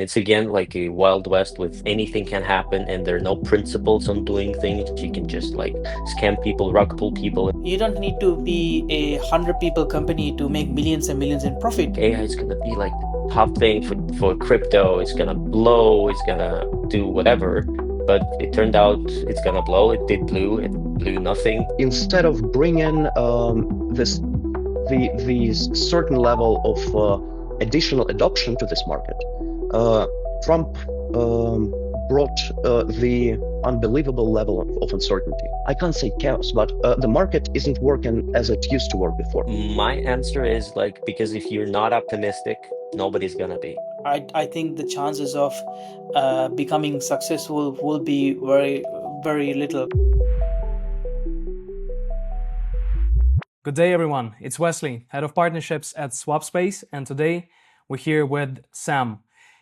It's again like a Wild West with anything can happen and there are no principles on doing things. You can just like scam people, rug pull people. You don't need to be a 100 people company to make millions and millions in profit. AI is gonna be like the top thing for crypto. It's gonna blow, it's gonna do whatever. But it turned out it's gonna blow. It blew nothing. Instead of bringing the certain level of additional adoption to this market, Trump brought the unbelievable level of uncertainty. I can't say chaos, but the market isn't working as it used to work before. My answer is like, because if you're not optimistic, nobody's gonna be. I think the chances of becoming successful will be very, very little. Good day, everyone. It's Wesley, Head of Partnerships at SwapSpace, and today we're here with Sam.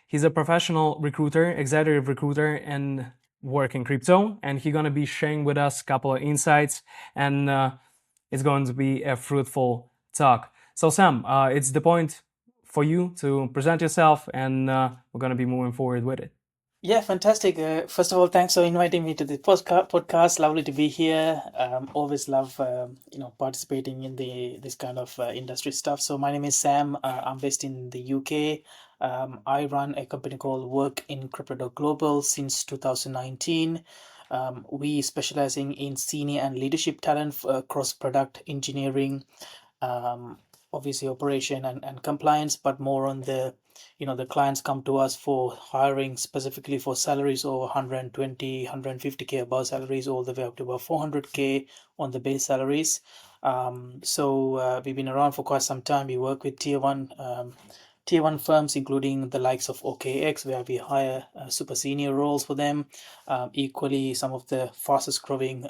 He's a professional recruiter, executive recruiter, and work in crypto, and he's going to be sharing with us a couple of insights, and it's going to be a fruitful talk. So, Sam, it's the point for you to present yourself, and we're going to be moving forward with it. Yeah, fantastic. First of all, thanks for inviting me to the podcast. Lovely to be here. Always love participating in this kind of industry stuff. So my name is Sam. I'm based in the UK. I run a company called Work in Crypto Global since 2019. We specializing in senior and leadership talent across product engineering, obviously operation and compliance, but more on the clients come to us for hiring specifically for salaries over 120 150k above salaries, all the way up to about 400k on the base salaries. So we've been around for quite some time. We work with tier one firms, including the likes of OKX, where we hire super senior roles for them. Equally, some of the fastest growing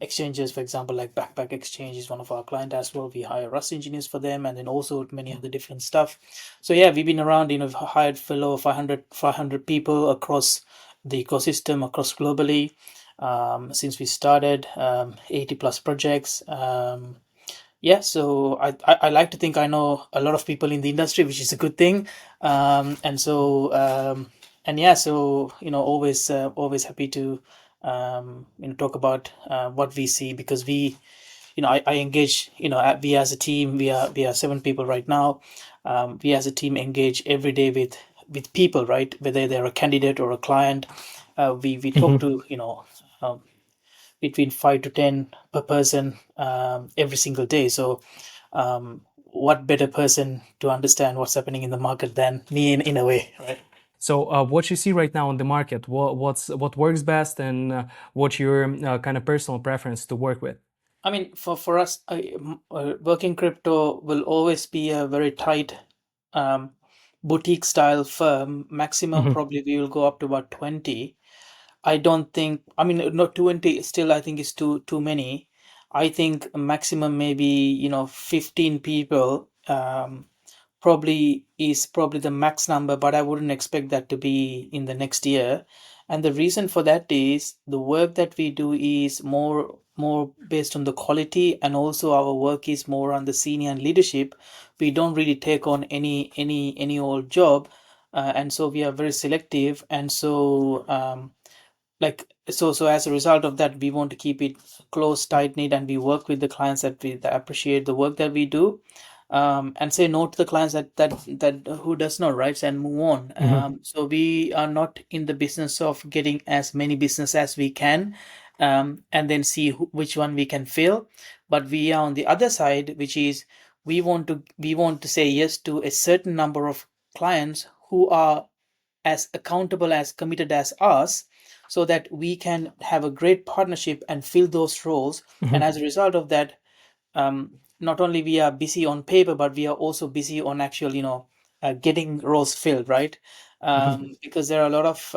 exchanges, for example, like Backpack Exchange is one of our client as well. We hire Rust engineers for them, and then also many other different stuff. So yeah, we've been around, hired fellow 500 people across the ecosystem, across globally, since we started, 80 plus projects. Yeah, so I like to think I know a lot of people in the industry, which is a good thing. And yeah, so always happy to talk about what we see, because I engage, we as a team, we are 7 people right now. We as a team engage every day with people, right? Whether they're a candidate or a client, we talk to between 5 to 10 per person every single day. So what better person to understand what's happening in the market than me, in a way, right? So what you see right now in the market, what works best, and what's your kind of personal preference to work with? I mean, for us, working crypto will always be a very tight boutique style firm. Maximum probably we will go up to about 20. I don't think, I mean, not 20 still, I think is too many. I think maximum maybe 15 people probably the max number, but I wouldn't expect that to be in the next year. And the reason for that is the work that we do is more based on the quality, and also our work is more on the senior and leadership. We don't really take on any old job, and so we are very selective. And so so as a result of that, we want to keep it close, tight knit, and we work with the clients that appreciate the work that we do, and say no to the clients that who does not, right, and move on. So we are not in the business of getting as many business as we can, and then see which one we can fill. But we are on the other side, which is we want to say yes to a certain number of clients who are as accountable, as committed as us, so that we can have a great partnership and fill those roles. And as a result of that, not only we are busy on paper, but we are also busy on actual getting roles filled, right? Because there are a lot of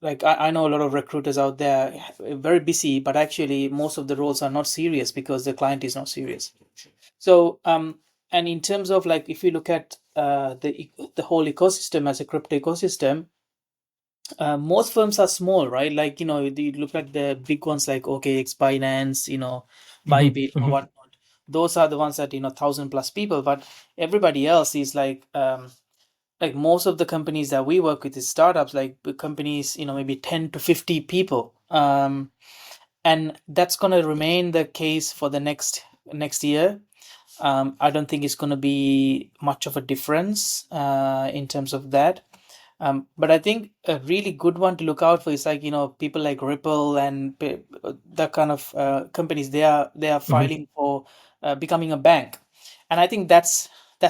I know a lot of recruiters out there very busy, but actually most of the roles are not serious because the client is not serious. So and in terms of, like, if you look at the whole ecosystem as a crypto ecosystem, most firms are small, right? Like, you look at the big ones like OKX, Binance, Bybit, or whatnot. Those are the ones that 1,000 plus people. But everybody else is like like most of the companies that we work with is startups, like companies, maybe 10 to 50 people. And that's going to remain the case for the next year. I don't think it's going to be much of a difference in terms of that. But I think a really good one to look out for is like, people like Ripple and that kind of companies. They are filing for becoming a bank, and I think that's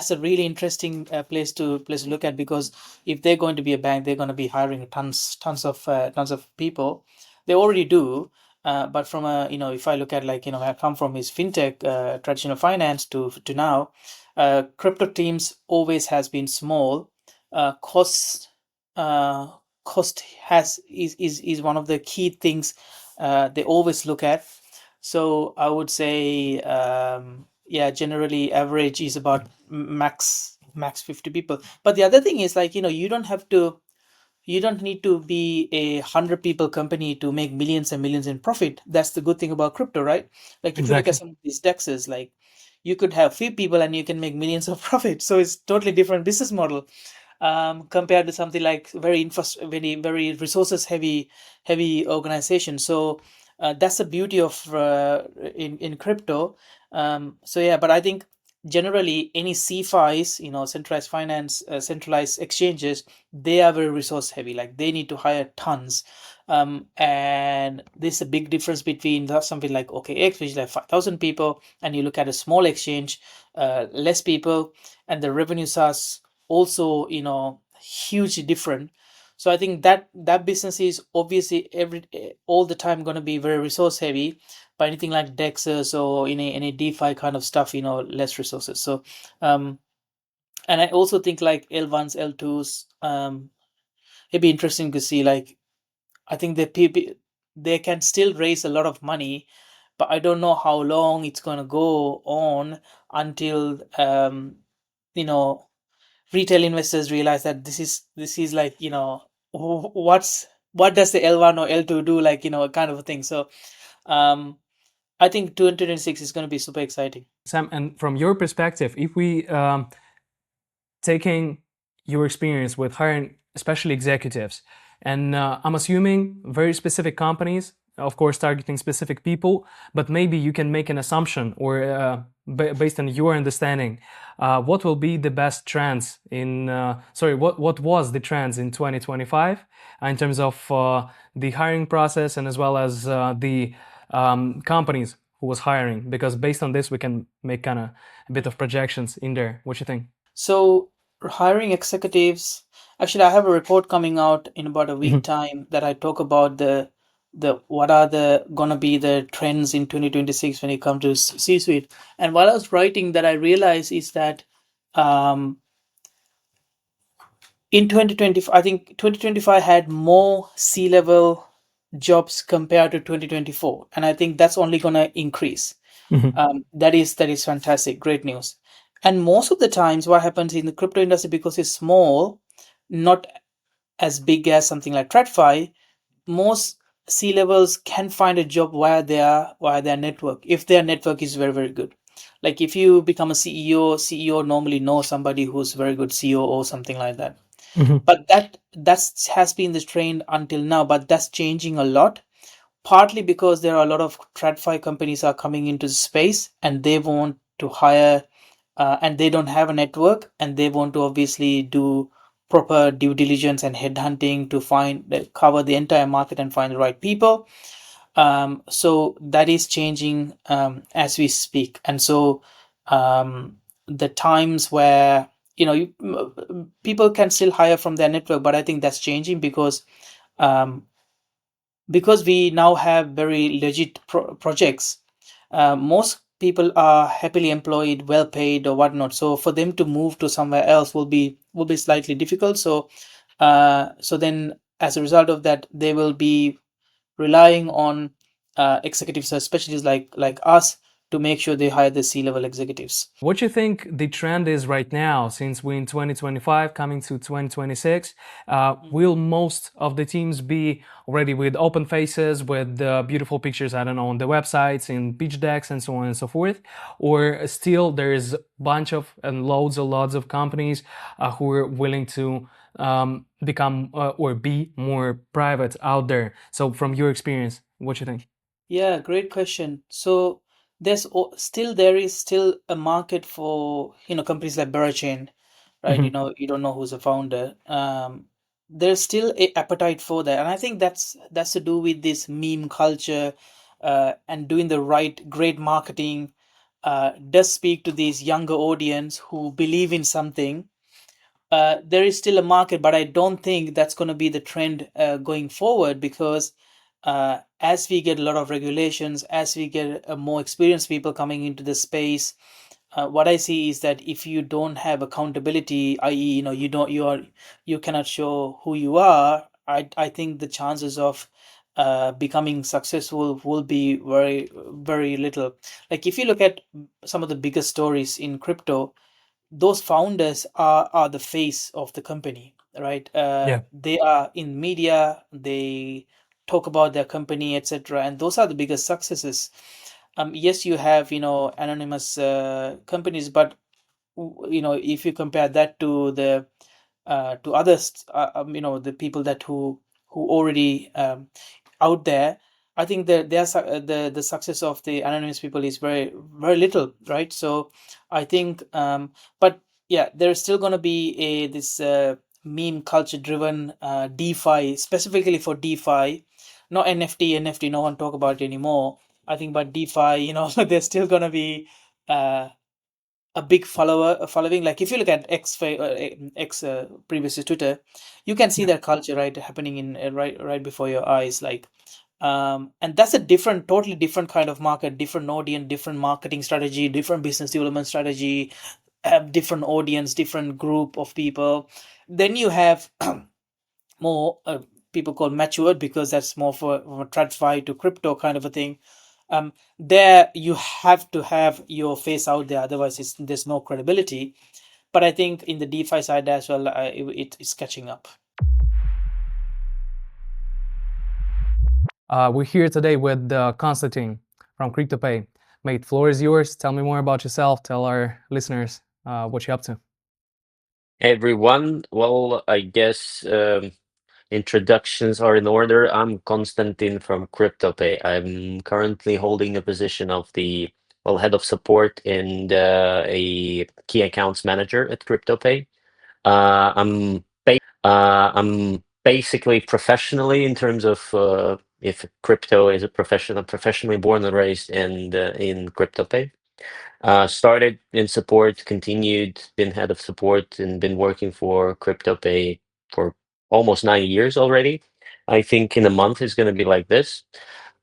a really interesting place to look at, because if they're going to be a bank, they're going to be hiring tons of people. They already do. But from a, if I look at, like, I come from his fintech, traditional finance to now, crypto teams always has been small. Cost is one of the key things they always look at. So I would say, yeah, generally average is about max 50 people. But the other thing is, like, you don't need to be a 100 people company to make millions and millions in profit. That's the good thing about crypto, right? Like, if you look at some of these dexes, like, you could have few people and you can make millions of profit. So it's totally different business model, compared to something like very resources heavy organization. So that's the beauty of in crypto. So yeah, but I think generally any CFIs, centralized finance, centralized exchanges, they are very resource heavy. Like, they need to hire tons. And there's a big difference between something like OKX, which is like 5,000 people, and you look at a small exchange, less people, and the revenues are also, hugely different. So I think that business is obviously all the time going to be very resource heavy. But anything like dexes or any DeFi kind of stuff, less resources. So and I also think like L1s, L2s, it'd be interesting to see. Like, I think they can still raise a lot of money, but I don't know how long it's going to go on until retail investors realize that this is like, what does the L1 or L2 do, like, kind of a thing. So I think 2026 is going to be super exciting. Sam, and from your perspective, if we taking your experience with hiring especially executives, and I'm assuming very specific companies, of course targeting specific people, but maybe you can make an assumption, or based on your understanding, what will be the best trends in what was the trends in 2025 in terms of the hiring process, and as well as the companies who was hiring, because based on this we can make kind of a bit of projections in there. What you think? So hiring executives, actually I have a report coming out in about a week time that I talk about the what are the gonna be the trends in 2026 when it comes to C-suite. And while I was writing that, I realized is that in 2025, I think 2025 had more C-level jobs compared to 2024, and I think that's only gonna increase. That is fantastic, great news. And most of the times what happens in the crypto industry, because it's small, not as big as something like TradFi, most C-levels can find a job via their network, if their network is very, very good. Like, if you become a CEO normally knows somebody who's very good CEO or something like that. But that has been the trend until now, but that's changing a lot, partly because there are a lot of TradFi companies are coming into the space, and they want to hire, and they don't have a network, and they want to obviously do proper due diligence and headhunting to cover the entire market and find the right people. So that is changing as we speak. And so the times where people can still hire from their network, but I think that's changing because we now have very legit projects. Most people are happily employed, well paid or whatnot, so for them to move to somewhere else will be slightly difficult. So then as a result of that, they will be relying on executives, especially like us, to make sure they hire the C-level executives. What do you think the trend is right now, since we're in 2025, coming to 2026? Will most of the teams be already with open faces, with beautiful pictures, I don't know, on the websites, in pitch decks, and so on and so forth? Or still there's a bunch of and loads of companies who are willing to become or be more private out there? So from your experience, what do you think? Yeah, great question. So there is still a market for companies like Berachain, right? You don't know who's the founder. There's still a appetite for that, and I think that's to do with this meme culture, and doing the right great marketing does speak to this younger audience who believe in something. There is still a market, but I don't think that's going to be the trend going forward, because as we get a lot of regulations, as we get more experienced people coming into the space, what I see is that if you don't have accountability, i.e., you cannot show who you are, I think the chances of becoming successful will be very, very little. Like if you look at some of the biggest stories in crypto, those founders are the face of the company, right? Yeah. They are in media, they talk about their company, etc., and those are the biggest successes. Yes, you have anonymous companies, but if you compare that to the to others, the people that who already out there, I think that the success of the anonymous people is very, very little, right? So I think, but yeah, there's still going to be this meme culture driven DeFi, specifically for DeFi, not NFT. No one talk about it anymore. I think, but DeFi, there's still going to be a big following. Like if you look at X, previously Twitter, you can see that culture, right, happening in right before your eyes. Like and that's a totally different kind of market, different audience, different marketing strategy, different business development strategy, different audience, different group of people. Then you have more people called matured, because that's more for TradFi to crypto kind of a thing. There you have to have your face out there, otherwise there's no credibility. But I think in the DeFi side as well, it's catching up. We're here today with Konstantin from CryptoPay. Mate, floor is yours. Tell me more about yourself. Tell our listeners what you're up to. Hey everyone. Well, I guess introductions are in order. I'm Konstantin from CryptoPay. I'm currently holding a position of the head of support and a key accounts manager at CryptoPay. I'm basically professionally, in terms of if crypto is a profession, I'm professionally born and raised in CryptoPay. Started in support, continued, been head of support, and been working for CryptoPay for almost 9 years already. I think in a month is going to be like this.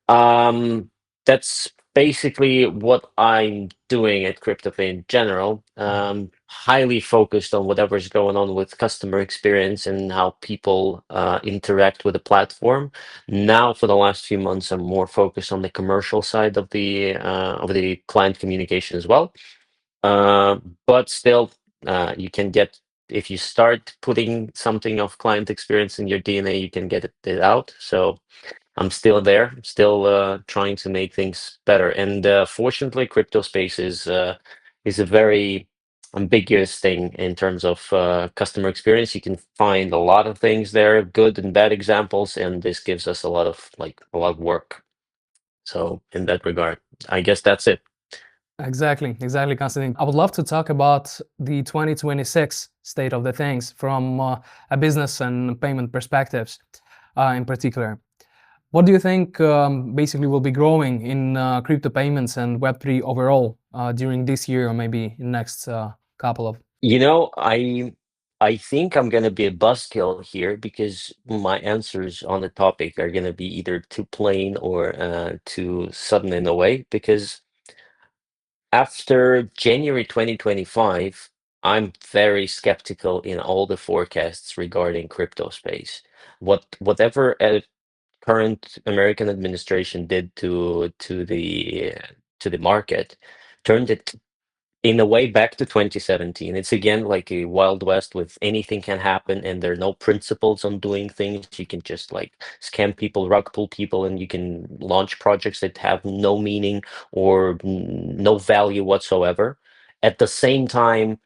That's basically what I'm doing at CryptoPay in general. Highly focused on whatever's going on with customer experience and how people interact with the platform. Now, for the last few months, I'm more focused on the commercial side of the client communication as well. But still, you can get, if you start putting something of client experience in your DNA, you can get it out. So I'm still there, still trying to make things better. And fortunately, crypto space is a very ambiguous thing in terms of customer experience. You can find a lot of things there, good and bad examples, and this gives us a lot of work. So in that regard, I guess that's it. Exactly, Konstantin. I would love to talk about the 2026 state of the things from a business and payment perspectives in particular. What do you think basically will be growing in crypto payments and Web3 overall during this year, or maybe in next couple of? I think I'm gonna be a buzzkill here, because my answers on the topic are gonna be either too plain or too sudden in a way. Because after January 2025, I'm very skeptical in all the forecasts regarding crypto space. Whatever current American administration did to the to the market, turned it in a way back to 2017. It's again like a Wild West with anything can happen, and there are no principles on doing things. You can just like scam people, rug pull people, and you can launch projects that have no meaning or no value whatsoever. At the same time,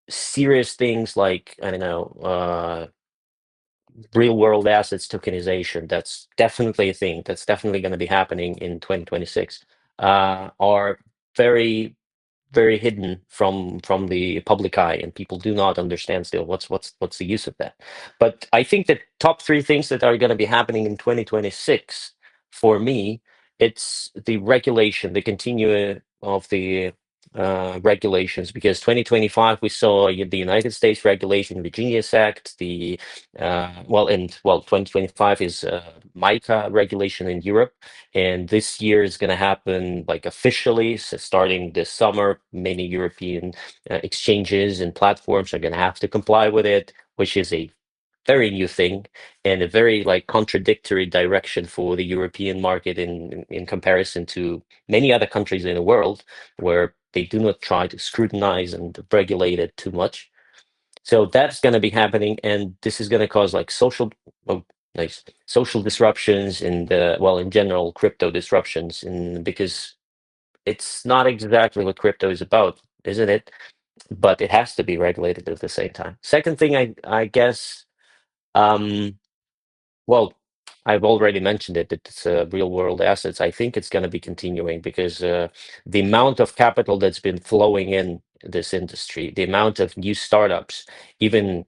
serious things like, I don't know, real world assets tokenization, that's definitely a thing that's definitely going to be happening in 2026, are very very hidden from the public eye, and people do not understand still what's the use of that. But I think that top three things that are going to be happening in 2026 for me, it's the regulation, the continue of the regulations, because 2025 we saw the United States regulation, the Genius Act, the 2025 is MICA regulation in Europe, and this year is going to happen like officially. So starting this summer, many European exchanges and platforms are going to have to comply with it, which is a very new thing and a very like contradictory direction for the European market in comparison to many other countries in the world, where they do not try to scrutinize and regulate it too much. So that's going to be happening, and this is going to cause like social disruptions and in general crypto disruptions, and because it's not exactly what crypto is about, isn't it? But it has to be regulated at the same time. Second thing, I guess, um, well, I've already mentioned it. It's real world assets. I think it's going to be continuing because the amount of capital that's been flowing in this industry, the amount of new startups, even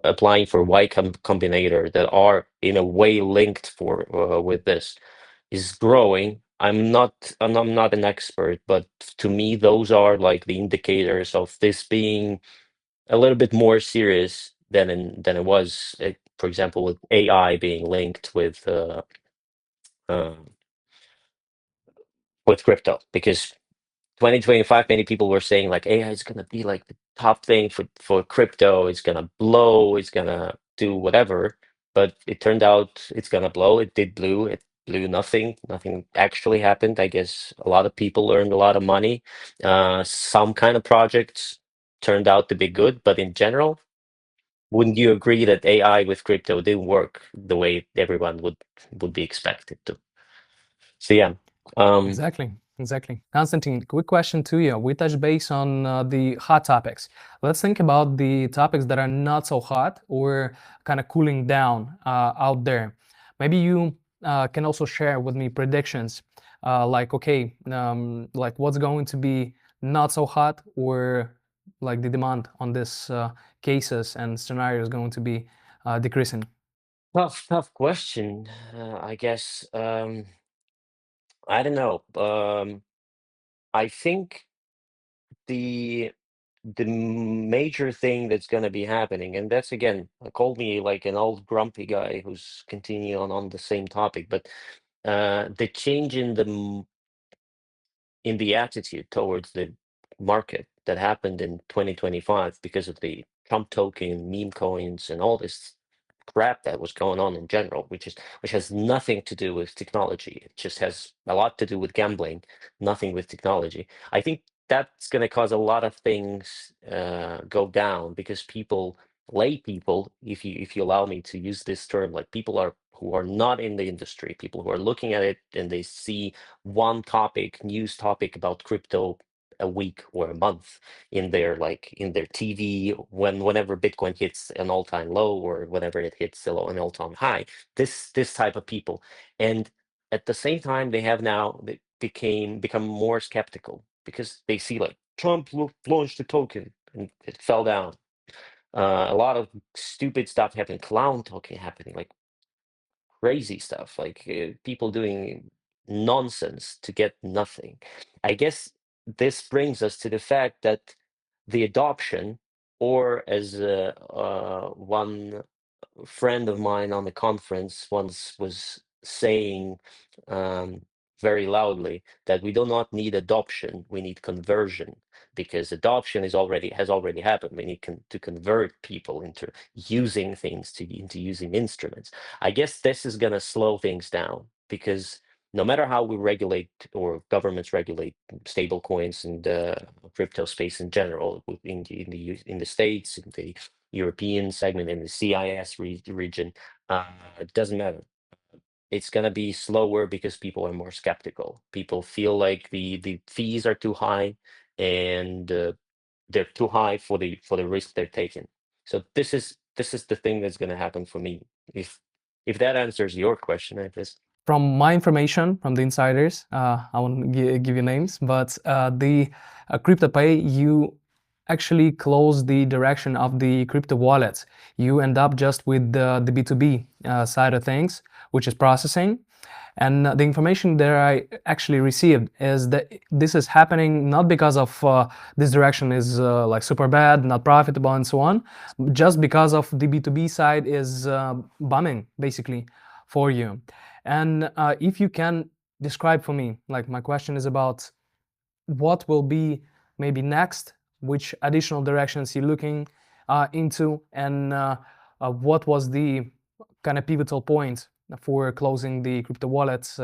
applying for Combinator, that are in a way linked for with this, is growing. I'm not an expert, but to me, those are like the indicators of this being a little bit more serious than it was. For example, with AI being linked uh, with crypto, because 2025, many people were saying like AI is gonna be like the top thing for crypto. It's gonna blow. It's gonna do whatever. But it turned out it's gonna blow. It did blew. It blew nothing. Nothing actually happened. I guess a lot of people earned a lot of money. Some kind of projects turned out to be good, but in general, wouldn't you agree that AI with crypto didn't work the way everyone would be expected to? So yeah. Exactly. Konstantin, quick question to you. We touched base on the hot topics. Let's think about the topics that are not so hot or kind of cooling down out there. Maybe you can also share with me predictions, like what's going to be not so hot, or like the demand on this cases and scenarios going to be decreasing. Tough question. I guess I don't know. I think the major thing that's going to be happening, and that's again, call me like an old grumpy guy who's continuing on the same topic, but the change in the attitude towards the market that happened in 2025 because of the Trump token, meme coins, and all this crap that was going on in general, which has nothing to do with technology. It just has a lot to do with gambling, nothing with technology. I think that's going to cause a lot of things go down, because lay people, if you allow me to use this term, like people who are not in the industry, people who are looking at it and they see one news topic about crypto a week or a month in their TV, whenever Bitcoin hits an all-time low or whenever it hits an all-time high. This type of people, and at the same time they become more skeptical because they see like Trump launched a token and it fell down. A lot of stupid stuff happening, clown token happening, like crazy stuff, like people doing nonsense to get nothing. I guess this brings us to the fact that the adoption, or as one friend of mine on the conference once was saying um, very loudly, that we do not need adoption, we need conversion, because adoption has already happened. We need to convert people into using things, into using instruments. I guess this is going to slow things down, because no matter how we regulate or governments regulate stable coins and crypto space in general, in the States, in the European segment, in the CIS region, it doesn't matter. It's gonna be slower because people are more skeptical. People feel like the fees are too high, and they're too high for the risk they're taking. So this is the thing that's gonna happen for me. If that answers your question, I guess. From my information, from the insiders, I won't give you names, but the CryptoPay, you actually close the direction of the crypto wallets. You end up just with the B2B side of things, which is processing. And the information that I actually received is that this is happening not because of this direction is like super bad, not profitable, and so on, just because of the B2B side is bombing basically for you. And if you can describe for me, like my question is about what will be maybe next, which additional directions you're looking into, and what was the kind of pivotal point for closing the crypto wallets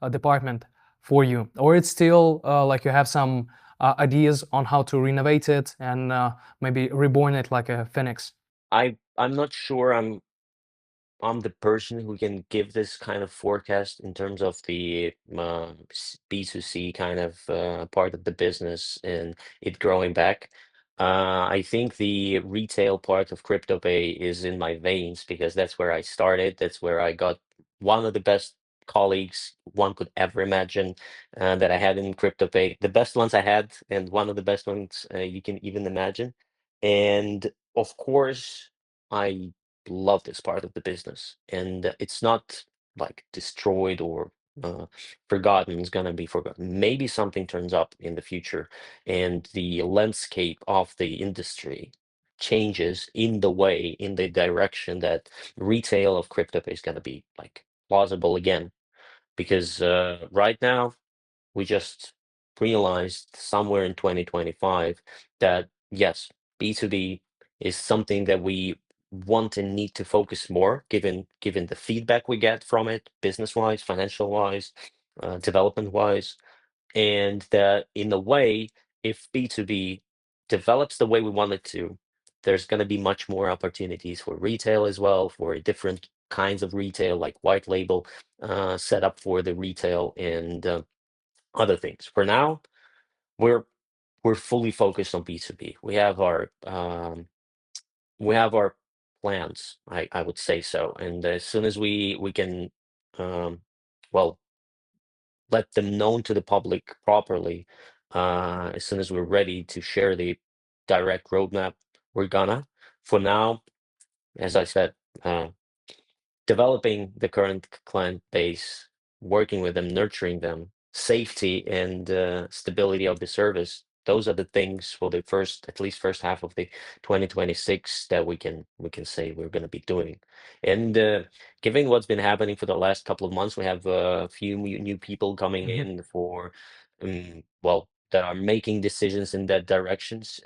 department for you, or it's still like you have some ideas on how to renovate it and maybe reborn it like a phoenix. I'm not sure I'm the person who can give this kind of forecast in terms of the B2C kind of part of the business and it growing back. I think the retail part of CryptoPay is in my veins because that's where I started. That's where I got one of the best colleagues one could ever imagine that I had in CryptoPay. The best ones I had, and one of the best ones you can even imagine. And of course, I love this part of the business, and it's not like destroyed or forgotten. It's gonna be forgotten. Maybe something turns up in the future, and the landscape of the industry changes in the direction that retail of crypto is gonna be like plausible again. Because right now we just realized somewhere in 2025 that yes, B2B is something that we want and need to focus more, given the feedback we get from it, business wise, financial wise, development wise, and that in a way, if B2B develops the way we want it to, there's going to be much more opportunities for retail as well, for different kinds of retail, like white label set up for the retail and other things. For now, we're we're fully focused on B2B. We have our plans, I would say so. And as soon as we can well let them known to the public properly, as soon as we're ready to share the direct roadmap, we're gonna. For now, as I said, uh, developing the current client base, working with them, nurturing them, safety and stability of the service. Those are the things for the at least first half of the 2026 that we can say we're going to be doing. And given what's been happening for the last couple of months, we have a few new people coming in for, well, that are making decisions in that directions,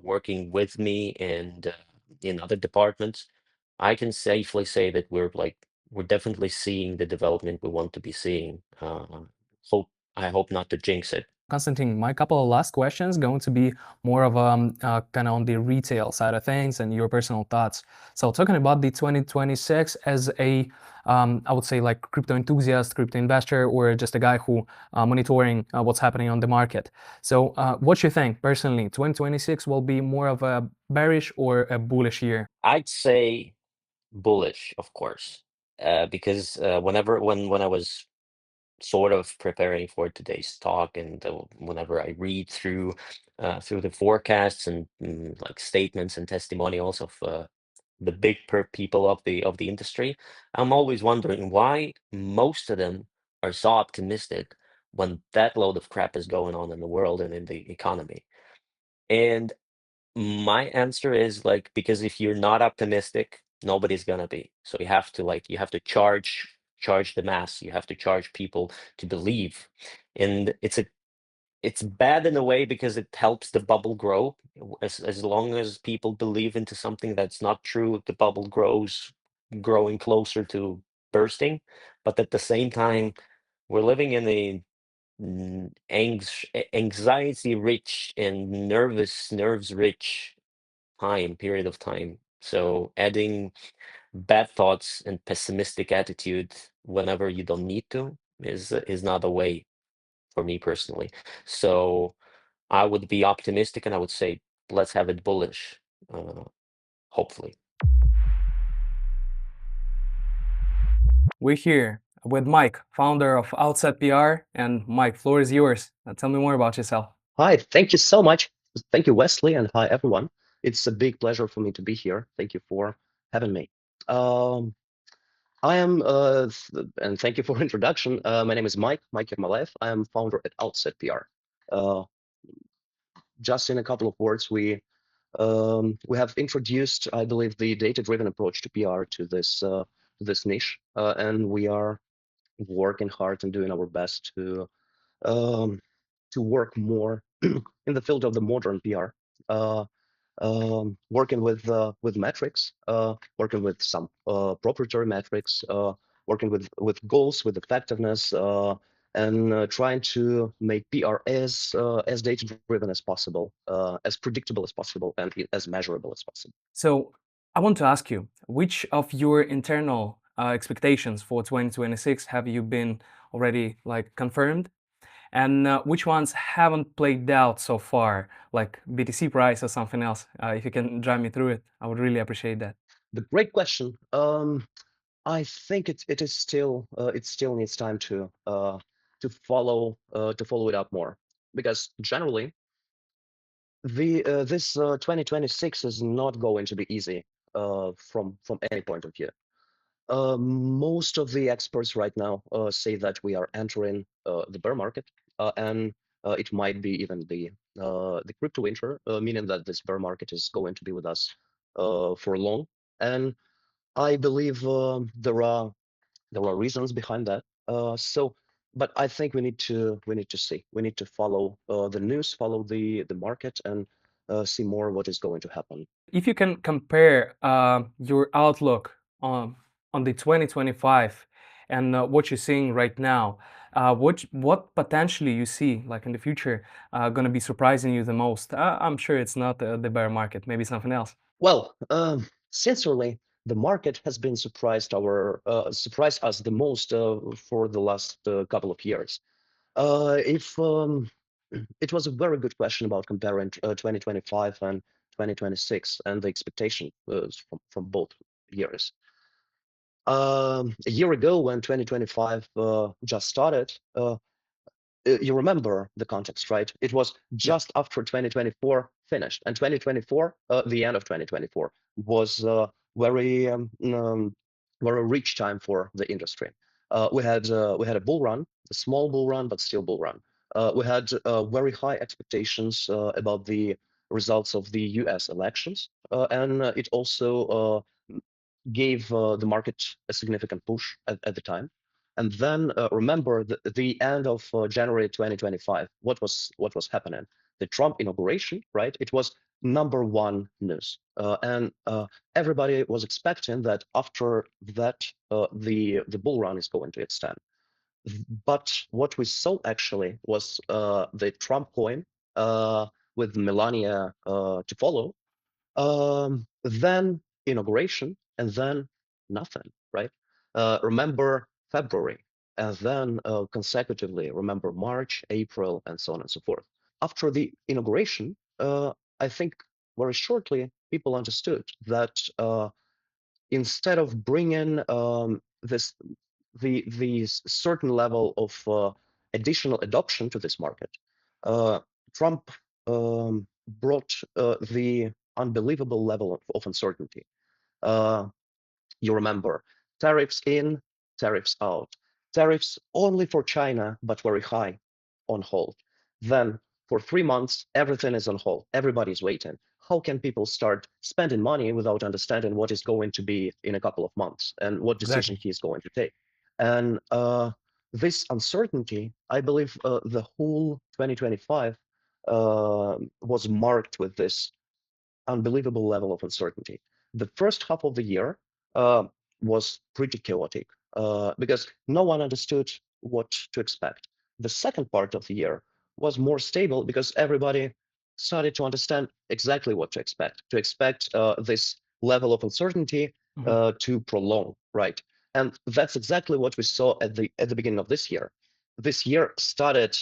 working with me and in other departments. I can safely say that we're definitely seeing the development we want to be seeing. Hope I hope not to jinx it. Konstantin, my couple of last questions going to be more of kind of on the retail side of things and your personal thoughts. So talking about the 2026 as a, I would say like crypto enthusiast, crypto investor, or just a guy who monitoring what's happening on the market. So what you think personally, 2026 will be more of a bearish or a bullish year? I'd say bullish, of course, because when I was sort of preparing for today's talk, and whenever I read through the forecasts and like statements and testimonials of the big people of the industry, I'm always wondering why most of them are so optimistic when that load of crap is going on in the world and in the economy. And my answer is like, because if you're not optimistic, nobody's gonna be. So you have to charge the mass. You have to charge people to believe. And it's bad in a way because it helps the bubble grow. As long as people believe into something that's not true, the bubble grows, growing closer to bursting. But at the same time, we're living in a anxiety-rich and nerves-rich period of time. So adding bad thoughts and pessimistic attitude whenever you don't need to is not a way for me personally. So I would be optimistic and I would say let's have it bullish, hopefully. We're here with Mike, founder of Outset PR. And Mike, floor is yours. Tell me more about yourself. Hi, thank you so much. Thank you, Wesley, and hi, everyone. It's a big pleasure for me to be here. Thank you for having me. I am, and thank you for introduction. My name is Mike Ermolaev. I am founder at Outset PR. Just in a couple of words, we have introduced, I believe, the data-driven approach to PR to this niche, and we are working hard and doing our best to work more in the field of the modern PR. Working with metrics, working with some proprietary metrics, working with goals, with effectiveness, and trying to make PR as data-driven as possible, as predictable as possible, and as measurable as possible. So I want to ask you, which of your internal expectations for 2026 have you been already confirmed? And which ones haven't played out so far, like BTC price or something else? If you can drive me through it, I would really appreciate that. The great question. I think it still needs time to follow it up more, because generally this 2026 is not going to be easy from any point of view. Most of the experts right now say that we are entering the bear market, and it might be even the crypto winter, meaning that this bear market is going to be with us for long. And I believe there are reasons behind that. But I think we need to see. We need to follow the news, follow the market, and see more what is going to happen. If you can compare your outlook on the 2025 and what you're seeing right now, what potentially you see in the future going to be surprising you the most? I'm sure it's not the bear market, maybe something else. Well, sincerely, the market has been surprised us the most for the last couple of years. If it was a very good question about comparing 2025 and 2026 and the expectation from both years. A year ago, when 2025 just started, you remember the context, right? It was just after 2024 finished, and 2024, the end of 2024, was very rich time for the industry. We had a bull run, a small bull run, but still bull run. We had very high expectations about the results of the U.S. elections, and it also gave the market a significant push at the time. And then remember the end of January 2025. What was happening? The Trump inauguration, right? It was #1 news, and everybody was expecting that after that the bull run is going to extend. But what we saw actually was the Trump coin with Melania to follow. Then inauguration, and then nothing, right? Remember February, and then consecutively remember March, April, and so on and so forth. After the inauguration, I think very shortly people understood that instead of bringing the certain level of additional adoption to this market, Trump brought the unbelievable level of uncertainty. You remember tariffs in, tariffs out, tariffs only for China, but very high, on hold. Then for 3 months, everything is on hold. Everybody's waiting. How can people start spending money without understanding what is going to be in a couple of months and what decision he is going to take? And this uncertainty, I believe the whole 2025 was marked with this unbelievable level of uncertainty. The first half of the year was pretty chaotic because no one understood what to expect. The second part of the year was more stable because everybody started to understand exactly what to expect. This level of uncertainty to prolong, right? And that's exactly what we saw at the beginning of this year. This year started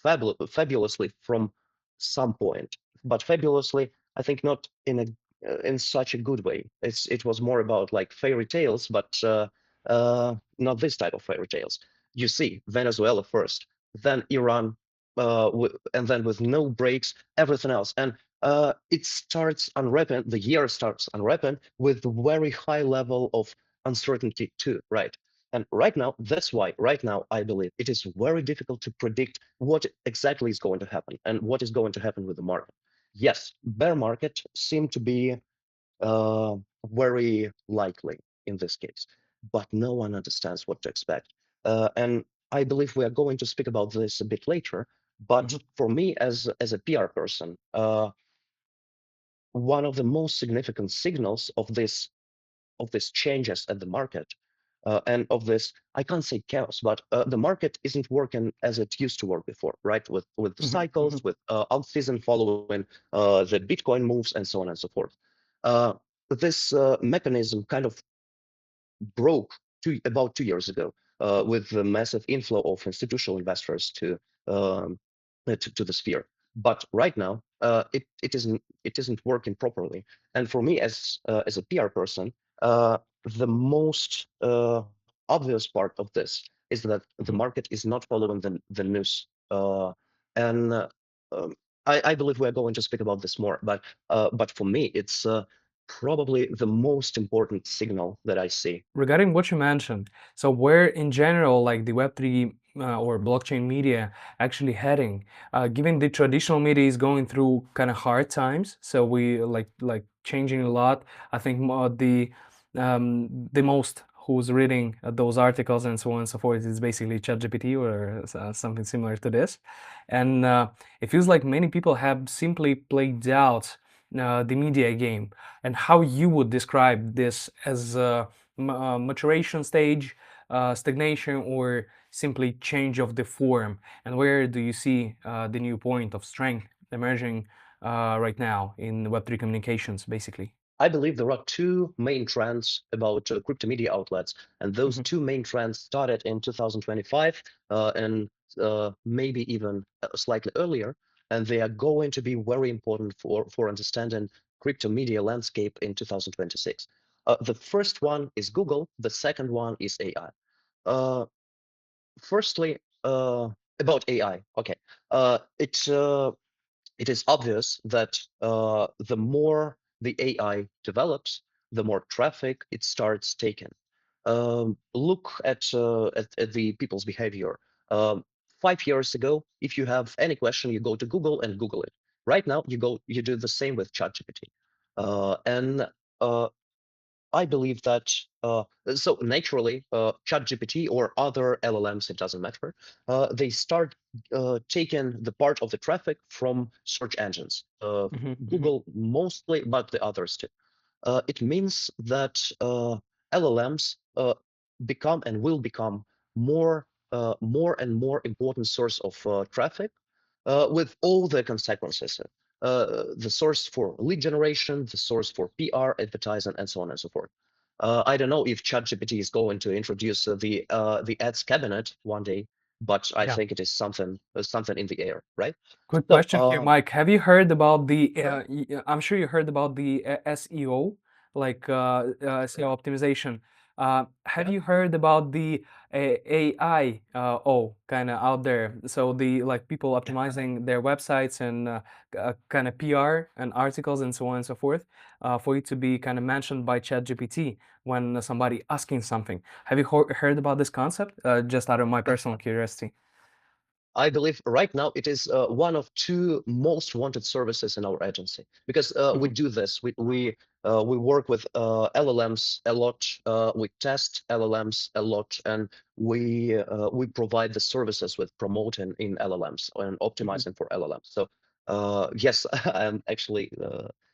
fabulously from some point, but fabulously, I think not in such a good way. It was more about like fairy tales, but not this type of fairy tales. You see, Venezuela first, then Iran, and then with no breaks, everything else, and it starts unwrapping. The year starts unwrapping with very high level of uncertainty too, right? And right now, that's why right now I believe it is very difficult to predict what exactly is going to happen and what is going to happen with the market. Yes, bear market seem to be very likely in this case, but no one understands what to expect. And I believe we are going to speak about this a bit later. But for me, as a PR person, one of the most significant signals of this changes at the market and of this, I can't say chaos, but the market isn't working as it used to work before, right? With the cycles, with out-season following the Bitcoin moves, and so on and so forth. This mechanism kind of broke about 2 years ago with the massive inflow of institutional investors to the sphere. But right now, it isn't working properly. And for me, as a PR person, the most obvious part of this is that the market is not following the news. And I believe we're going to speak about this more. But for me, it's probably the most important signal that I see. Regarding what you mentioned, so where in general, like the Web3 or blockchain media actually heading, given the traditional media is going through kind of hard times, so we like changing a lot. I think the most who's reading those articles and so on and so forth is basically ChatGPT or something similar to this, and it feels like many people have simply played out the media game. And how you would describe this as a maturation stage, stagnation, or simply change of the form? And where do you see the new point of strength emerging right now in Web3 communications, basically? I believe there are two main trends about crypto media outlets, and those two main trends started in 2025 and maybe even slightly earlier, and they are going to be very important for understanding crypto media landscape in 2026. The first one is Google, the second one is AI. Firstly, about AI. Okay, it is obvious that the more the AI develops, the more traffic it starts taking. Look at the people's behavior. 5 years ago, if you have any question, you go to Google and Google it. Right now, you do the same with ChatGPT, and I believe that so naturally, ChatGPT or other LLMs, it doesn't matter, they start taking the part of the traffic from search engines, Google mostly, but the others too. It means that LLMs become and will become more and more important source of traffic with all the consequences. The source for lead generation, the source for PR, advertising, and so on and so forth. I don't know if ChatGPT is going to introduce the ads cabinet one day, but I think it is something in the air, right? Good So, question here, Mike. Have you heard about the? I'm sure you heard about the SEO, like SEO optimization. Have you heard about the AI kind of out there? So the like people optimizing their websites and kind of PR and articles and so on and so forth, for it to be kind of mentioned by ChatGPT when somebody asking something. Have you heard about this concept? Just out of my personal curiosity. I believe right now it is one of two most wanted services in our agency because we do this. We work with LLMs a lot. We test LLMs a lot, and we provide the services with promoting in LLMs and optimizing for LLMs. So yes, I'm actually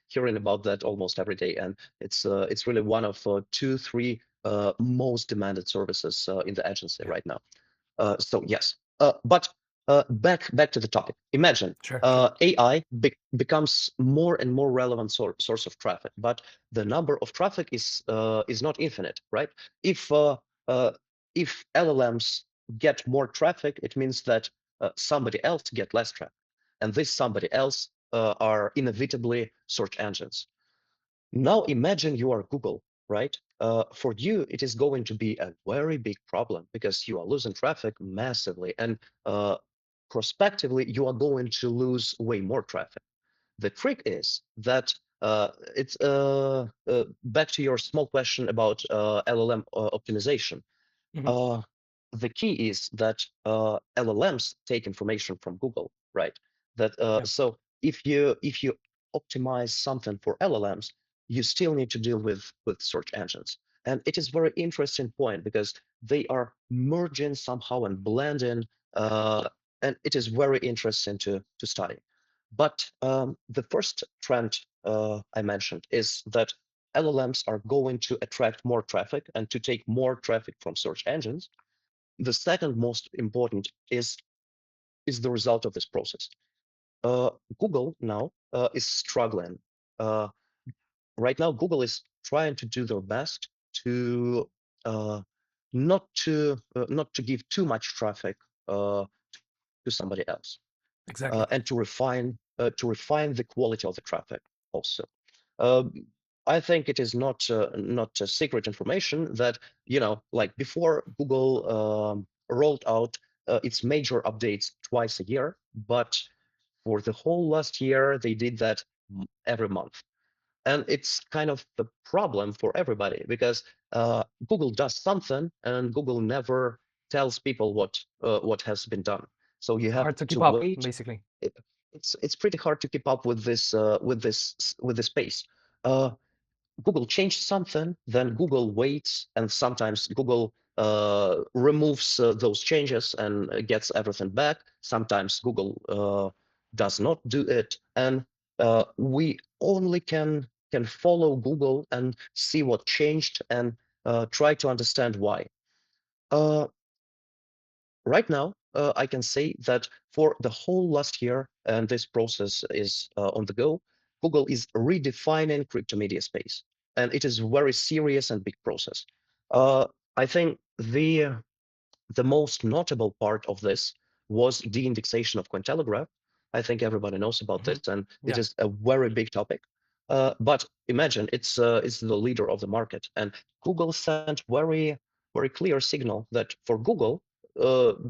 hearing about that almost every day, and it's really one of 2, 3 most demanded services in the agency right now. So yes, but back to the topic. Imagine Sure. AI becomes more and more relevant source of traffic, but the number of traffic is not infinite, right? If LLMs get more traffic, it means that somebody else get less traffic, and this somebody else are inevitably search engines. Now imagine you are Google, right? For you, it is going to be a very big problem because you are losing traffic massively, and prospectively, you are going to lose way more traffic. The trick is that it's back to your small question about LLM optimization. Mhm. The key is that LLMs take information from Google, right? That Yeah. so if you optimize something for LLMs, you still need to deal with search engines, and it is very interesting point because they are merging somehow and blending, and it is very interesting to study. But the first trend I mentioned is that LLMs are going to attract more traffic and to take more traffic from search engines. The second most important is the result of this process. Google now is struggling. Uh, right now, Google is trying to do their best to not to give too much traffic to somebody else, Exactly. and to refine the quality of the traffic also. Um, I think it is not a secret information that, like before, Google rolled out its major updates twice a year, but for the whole last year they did that every month, and it's kind of the problem for everybody because Google does something and Google never tells people what has been done. So you have Hard to to keep up, wait. basically. It- it's pretty hard to keep up with this pace. Uh, Google changed something, then Google waits, and sometimes Google removes those changes and gets everything back. Sometimes Google does not do it, and we only can follow Google and see what changed and try to understand why. Uh, right now, I can say that for the whole last year, and this process is on the go, Google is redefining crypto media space, and it is a very serious and big process. Uh, I think the most notable part of this was the indexation of Cointelegraph. I think everybody knows about this, and it Yeah. is a very big topic. But imagine it's the leader of the market, and Google sent very clear signal that for Google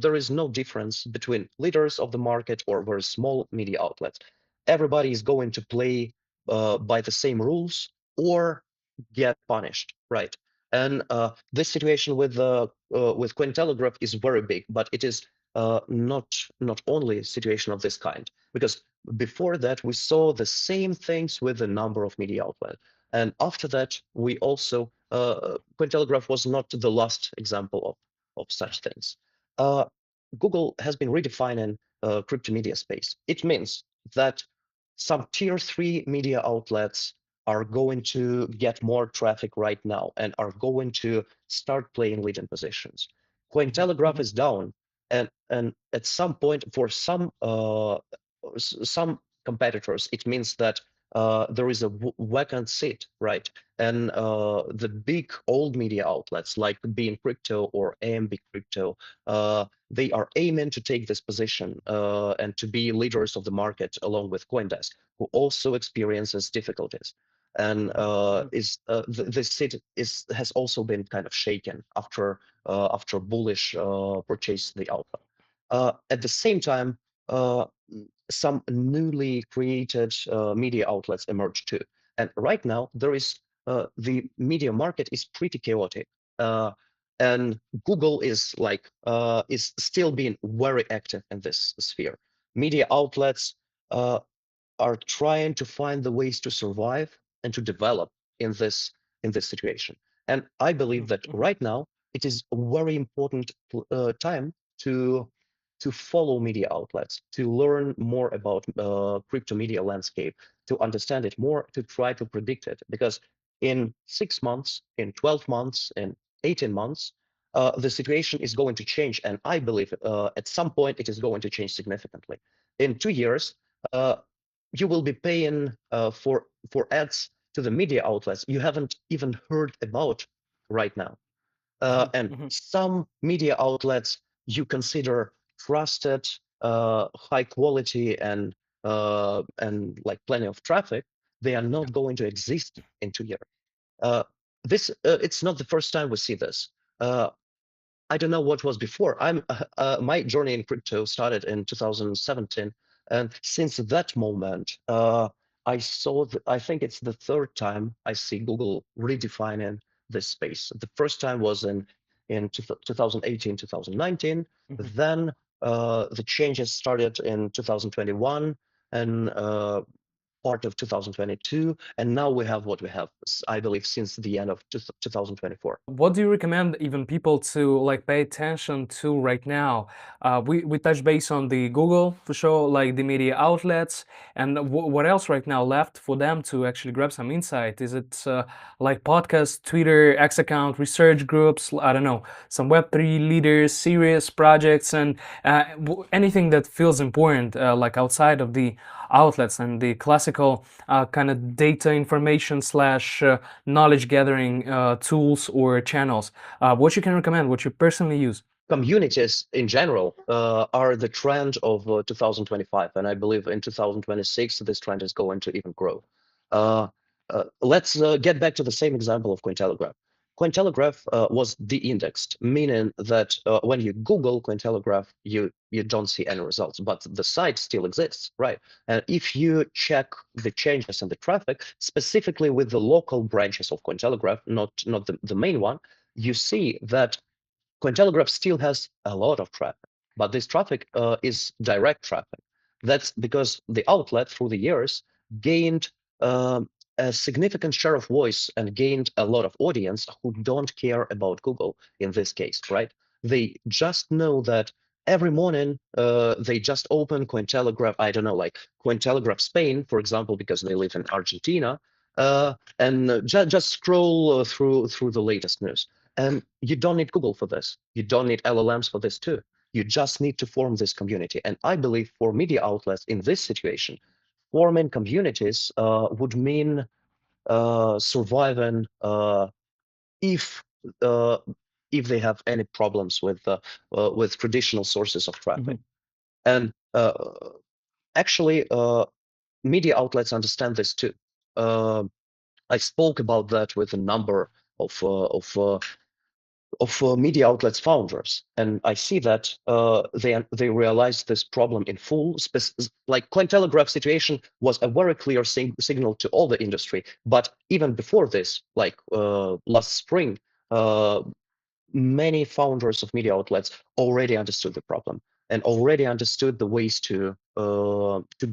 there is no difference between leaders of the market or very small media outlets. Everybody is going to play by the same rules or get punished, right? And this situation with Cointelegraph is very big, but it is not only a situation of this kind, because before that we saw the same things with a number of media outlets, and after that we also Cointelegraph was not the last example of such things. Uh, Google has been redefining crypto media space. It means that some tier 3 media outlets are going to get more traffic right now and are going to start playing leading positions. Cointelegraph is down, and at some point, for some competitors, it means that there is a vacant seat, right? And the big old media outlets like Being Crypto or AMB Crypto, they are aiming to take this position and to be leaders of the market along with CoinDesk, who also experiences difficulties. And the seat has also been kind of shaken after Bullish purchased the alpha. At the same time, some newly created media outlets emerged too. And right now, there is the media market is pretty chaotic. And Google is still being very active in this sphere. Media outlets are trying to find the ways to survive and to develop in this situation. And I believe that right now it is a very important time to follow media outlets, to learn more about crypto media landscape, to understand it more, to try to predict it. Because in 6 months, in 12 months, in 18 months, the situation is going to change, and I believe at some point it is going to change significantly. In 2 years, you will be paying for ads to the media outlets you haven't even heard about right now. And some media outlets you consider trusted, high quality, and like plenty of traffic, they are not going to exist in 2 years. It's not the first time we see this. I don't know what was before. My journey in crypto started in 2017, and since that moment, I saw. I think it's the third time I see Google redefining this space. The first time was in 2018, 2019. Then the changes started in 2021, and part of 2022, and now we have what we have, I believe, since the end of 2024. What do you recommend even people to like pay attention to right now? We touched base on the Google for sure, like the media outlets, and what else right now left for them to actually grab some insight? Is it like podcasts, Twitter, X account, research groups? I don't know, some Web3 leaders, serious projects, and anything that feels important, like outside of the outlets and the classical kind of data information slash knowledge gathering tools or channels. What you can recommend, what you personally use? Communities in general are the trend of 2025, and I believe in 2026 this trend is going to even grow. Let's get back to the same example of Cointelegraph. Cointelegraph was de-indexed, meaning that when you Google Cointelegraph, you don't see any results, but the site still exists, right? And if you check the changes in the traffic, specifically with the local branches of Cointelegraph, not the main one, you see that Cointelegraph still has a lot of traffic, but this traffic is direct traffic. That's because the outlet through the years gained a significant share of voice and gained a lot of audience who don't care about Google in this case, right? They just know that every morning they just open Cointelegraph, I don't know, like Cointelegraph Spain, for example, because they live in Argentina, and just scroll through the latest news. And you don't need Google for this. You don't need LLMs for this too. You just need to form this community. And I believe for media outlets in this situation, forming communities would mean surviving if they have any problems with traditional sources of traffic. And actually, media outlets understand this too. I spoke about that with a number of media outlets founders, and I see that they realize this problem in full. Like Cointelegraph situation was a very clear signal to all the industry, but even before this, like last spring, many founders of media outlets already understood the problem and already understood the ways to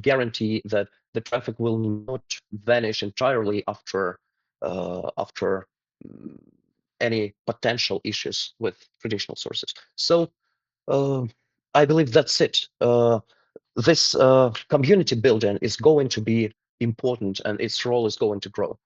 guarantee that the traffic will not vanish entirely after any potential issues with traditional sources. So I believe that's it. This community building is going to be important, and its role is going to grow.